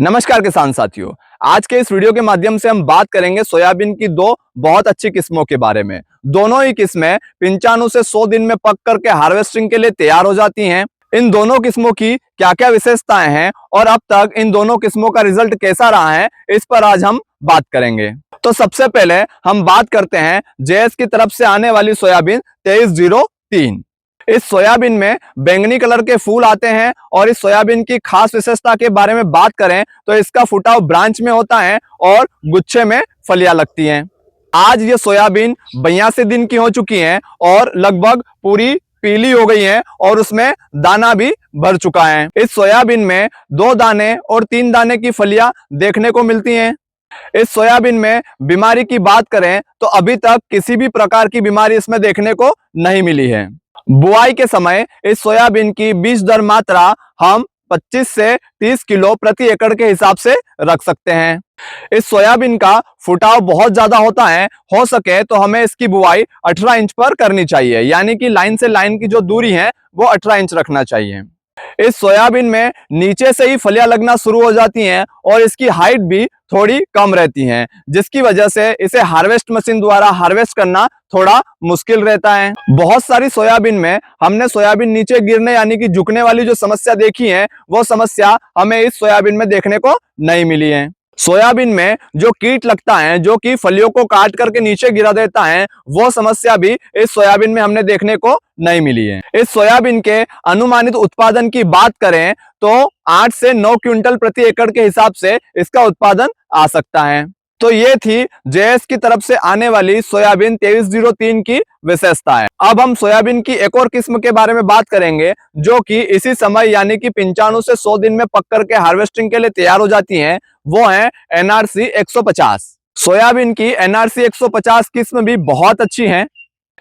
नमस्कार किसान साथियों, आज के इस वीडियो के माध्यम से हम बात करेंगे सोयाबीन की दो बहुत अच्छी किस्मों के बारे में। दोनों ही किस्में 95 से 100 दिन में पक करके हार्वेस्टिंग के लिए तैयार हो जाती हैं। इन दोनों किस्मों की क्या क्या विशेषताएं हैं और अब तक इन दोनों किस्मों का रिजल्ट कैसा रहा है, इस पर आज हम बात करेंगे। तो सबसे पहले हम बात करते हैं जेएस की तरफ से आने वाली सोयाबीन 2303। इस सोयाबीन में बैंगनी कलर के फूल आते हैं और इस सोयाबीन की खास विशेषता के बारे में बात करें तो इसका फुटाव ब्रांच में होता है और गुच्छे में फलियां लगती हैं। आज ये सोयाबीन 82 दिन की हो चुकी हैं और लगभग पूरी पीली हो गई है और उसमें दाना भी भर चुका है। इस सोयाबीन में 2 दाने और 3 दाने की फलियां देखने को मिलती हैं। इस सोयाबीन में बीमारी की बात करें तो अभी तक किसी भी प्रकार की बीमारी इसमें देखने को नहीं मिली है। बुआई के समय इस सोयाबीन की बीज दर मात्रा हम 25 से 30 किलो प्रति एकड़ के हिसाब से रख सकते हैं। इस सोयाबीन का फुटाव बहुत ज्यादा होता है, हो सके तो हमें इसकी बुआई 18 इंच पर करनी चाहिए, यानी कि लाइन से लाइन की जो दूरी है वो 18 इंच रखना चाहिए। इस सोयाबीन में नीचे से ही फलियां लगना शुरू हो जाती हैं और इसकी हाइट भी थोड़ी कम रहती है, जिसकी वजह से इसे हार्वेस्ट मशीन द्वारा हार्वेस्ट करना थोड़ा मुश्किल रहता है। बहुत सारी सोयाबीन में हमने सोयाबीन नीचे गिरने यानी कि झुकने वाली जो समस्या देखी है, वो समस्या हमें इस सोयाबीन में देखने को नहीं मिली है। सोयाबीन में जो कीट लगता है, जो कि फलियों को काट करके नीचे गिरा देता है, वो समस्या भी इस सोयाबीन में हमने देखने को नहीं मिली है। इस सोयाबीन के अनुमानित उत्पादन की बात करें तो 8 से 9 क्विंटल प्रति एकड़ के हिसाब से इसका उत्पादन आ सकता है। तो ये थी जेएस की तरफ से आने वाली सोयाबीन 2303 की विशेषता है। अब हम सोयाबीन की एक और किस्म के बारे में बात करेंगे जो कि इसी समय यानी कि 95 से 100 दिन में पक करके हार्वेस्टिंग के लिए तैयार हो जाती हैं। वो है एनआरसी 150। सोयाबीन की एनआरसी 150 किस्म भी बहुत अच्छी है।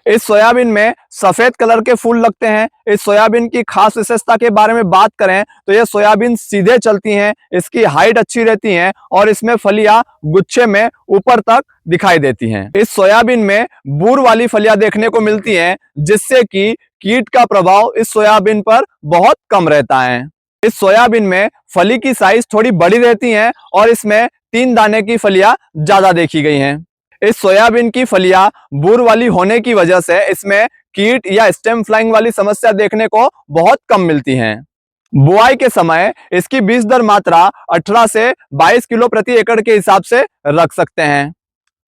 इस सोयाबीन में सफेद कलर के फूल लगते हैं। इस सोयाबीन की खास विशेषता के बारे में बात करें तो ये सोयाबीन सीधे चलती हैं, इसकी हाइट अच्छी रहती है और इसमें फलियां गुच्छे में ऊपर तक दिखाई देती हैं। इस सोयाबीन में बूर वाली फलियां देखने को मिलती हैं, जिससे कि कीट का प्रभाव इस सोयाबीन पर बहुत कम रहता है। इस सोयाबीन में फली की साइज थोड़ी बड़ी रहती है और इसमें 3 दाने की फलियां ज्यादा देखी गई हैं। इस सोयाबीन की फलियां बूर वाली होने की वजह से इसमें कीट या स्टेम फ्लाइंग वाली समस्या देखने को बहुत कम मिलती हैं। बुआई के समय इसकी बीज दर मात्रा 18 से 22 किलो प्रति एकड़ के हिसाब से रख सकते हैं।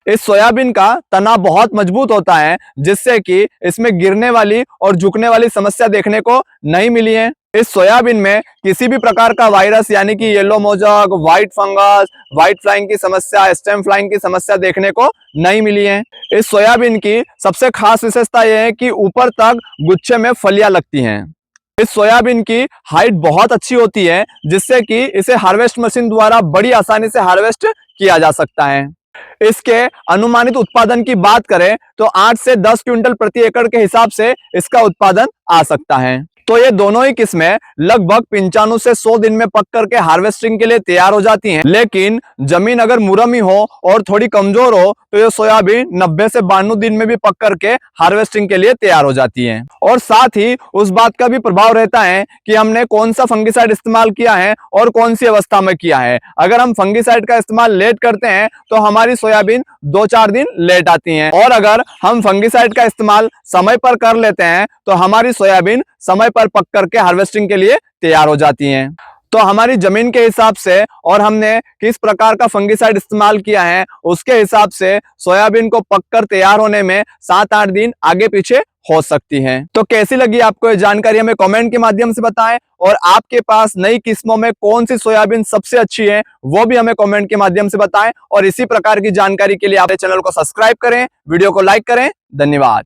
इस सोयाबीन का तना बहुत मजबूत होता है, जिससे कि इसमें गिरने वाली और झुकने वाली समस्या देखने को नहीं मिली है। इस सोयाबीन में किसी भी प्रकार का वायरस यानी कि yellow mosaic, white fungus, white flying की समस्या, स्टेम फ्लाइंग की समस्या देखने को नहीं मिली है। इस सोयाबीन की सबसे खास विशेषता यह है कि ऊपर तक गुच्छे में फलियां लगती हैं। इस सोयाबीन की हाइट बहुत अच्छी होती है, जिससे कि इसे हार्वेस्ट मशीन द्वारा बड़ी आसानी से हार्वेस्ट किया जा सकता है। इसके अनुमानित उत्पादन की बात करें तो 8 से 10 क्विंटल प्रति एकड़ के हिसाब से इसका उत्पादन आ सकता है। तो ये दोनों ही किस्में लगभग 95 से 100 दिन में पक करके हार्वेस्टिंग के लिए तैयार हो जाती हैं। लेकिन जमीन अगर मुरमी हो और थोड़ी कमजोर हो तो ये सोयाबीन 90 से 92 दिन में भी पक करके हार्वेस्टिंग के लिए तैयार हो जाती है। और साथ ही उस बात का भी प्रभाव रहता है कि हमने कौन सा फंगिसाइड इस्तेमाल किया है और कौन सी अवस्था में किया है। अगर हम फंगिसाइड का इस्तेमाल लेट करते हैं तो हमारी सोयाबीन 2-4 दिन लेट आती है, और अगर हम फंगिसाइड का इस्तेमाल समय पर कर लेते हैं तो हमारी सोयाबीन समय पर पक करके हार्वेस्टिंग के लिए तैयार हो जाती हैं। तो हमारी जमीन के हिसाब से और हमने किस प्रकार का फंगिसाइड इस्तेमाल किया है उसके हिसाब से सोयाबीन को पककर तैयार होने में 7-8 दिन आगे पीछे हो सकती हैं। तो कैसी लगी आपको ये जानकारी हमें कमेंट के माध्यम से बताएं, और आपके पास नई किस्मों में कौन सी सोयाबीन सबसे अच्छी है वो भी हमें कमेंट के माध्यम से बताएं। और इसी प्रकार की जानकारी के लिए आप चैनल को सब्सक्राइब करें, वीडियो को लाइक करें। धन्यवाद।